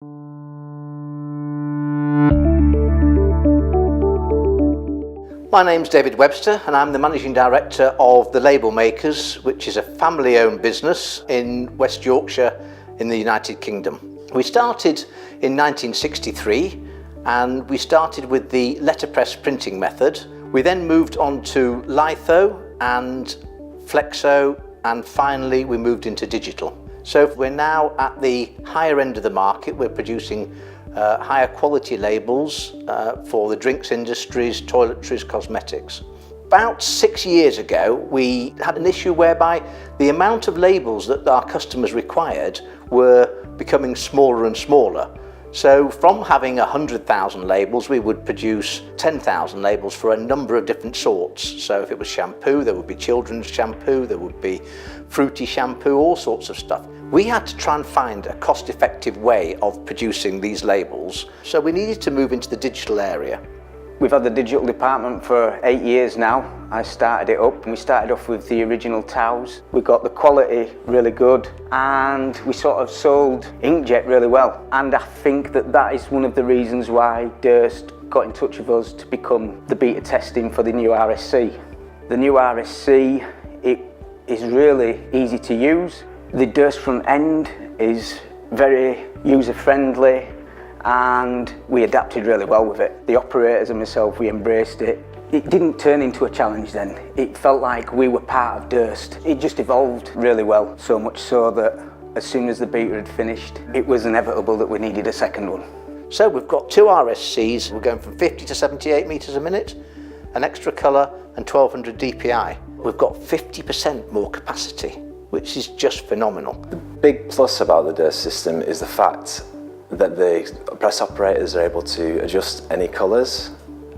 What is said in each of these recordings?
My name's David Webster and I'm the Managing Director of The Label Makers, which is a family-owned business in West Yorkshire in the United Kingdom. We started in 1963 and we started with the letterpress printing method. We then moved on to litho and flexo, and finally we moved into digital. So we're now at the higher end of the market. We're producing higher quality labels for the drinks industries, toiletries, cosmetics. About 6 years ago, we had an issue whereby the amount of labels that our customers required were becoming smaller and smaller. So from having 100,000 labels, we would produce 10,000 labels for a number of different sorts. So if it was shampoo, there would be children's shampoo, there would be fruity shampoo, all sorts of stuff. We had to try and find a cost-effective way of producing these labels, so we needed to move into the digital area. We've had the digital department for 8 years now. I started it up and we started off with the original towels. We got the quality really good and we sort of sold inkjet really well. And I think that is one of the reasons why Durst got in touch with us to become the beta testing for the new RSC. The new RSC, it is really easy to use. The Durst front end is very user-friendly and we adapted really well with it. The operators and myself, we embraced it. It didn't turn into a challenge then. It felt like we were part of Durst. It just evolved really well, so much so that as soon as the beta had finished, it was inevitable that we needed a second one. So we've got two RSCs. We're going from 50 to 78 metres a minute, an extra colour and 1200 DPI. We've got 50% more capacity, which is just phenomenal. The big plus about the Durst system is the fact that the press operators are able to adjust any colours,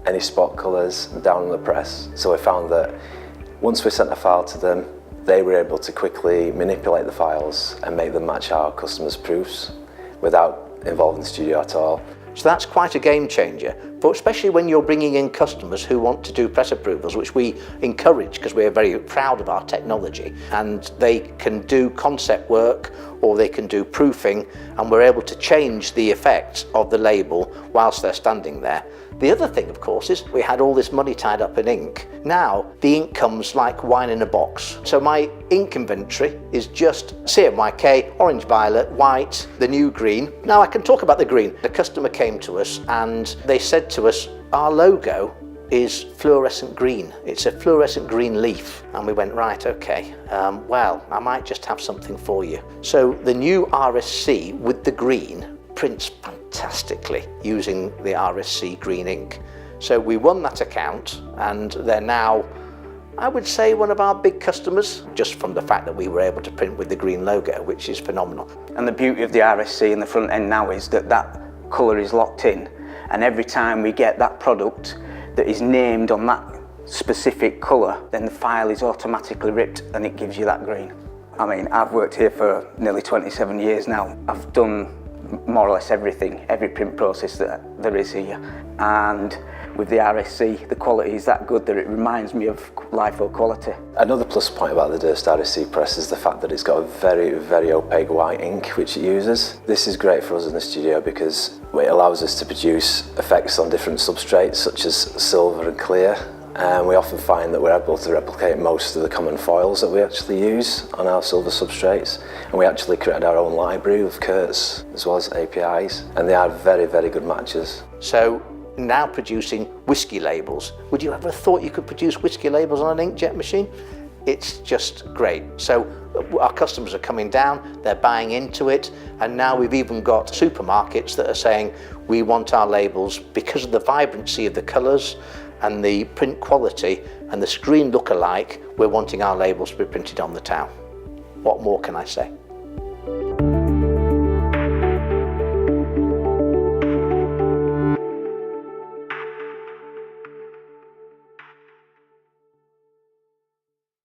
any spot colours down on the press. So we found that once we sent a file to them, they were able to quickly manipulate the files and make them match our customers' proofs without involving the studio at all. So that's quite a game changer, but especially when you're bringing in customers who want to do press approvals, which we encourage because we're very proud of our technology, and they can do concept work or they can do proofing, and we're able to change the effect of the label whilst they're standing there. The other thing, of course, is we had all this money tied up in ink. Now the ink comes like wine in a box. So my ink inventory is just CMYK, orange violet, white, the new green. Now I can talk about the green. The customer came to us and they said to us, our logo is fluorescent green. It's a fluorescent green leaf. And we went, right, okay, well, I might just have something for you. So the new RSC with the green prints fantastically using the RSC green ink. So we won that account and they're now, I would say, one of our big customers, just from the fact that we were able to print with the green logo, which is phenomenal. And the beauty of the RSC in the front end now is that colour is locked in, and every time we get that product that is named on that specific colour, then the file is automatically ripped and it gives you that green. I mean, I've worked here for nearly 27 years now. I've done more or less everything, every print process that there is here. And with the RSC, the quality is that good that it reminds me of LIFO quality. Another plus point about the Durst RSC press is the fact that it's got a very, very opaque white ink which it uses. This is great for us in the studio because it allows us to produce effects on different substrates such as silver and clear. And we often find that we're able to replicate most of the common foils that we actually use on our silver substrates. And we actually created our own library of Kurtz as well as APIs, and they are very, very good matches. So now producing whiskey labels. Would you ever have thought you could produce whiskey labels on an inkjet machine? It's just great. So our customers are coming down, they're buying into it, and now we've even got supermarkets that are saying we want our labels because of the vibrancy of the colours and the print quality and the screen look alike, we're wanting our labels to be printed on the towel. What more can I say?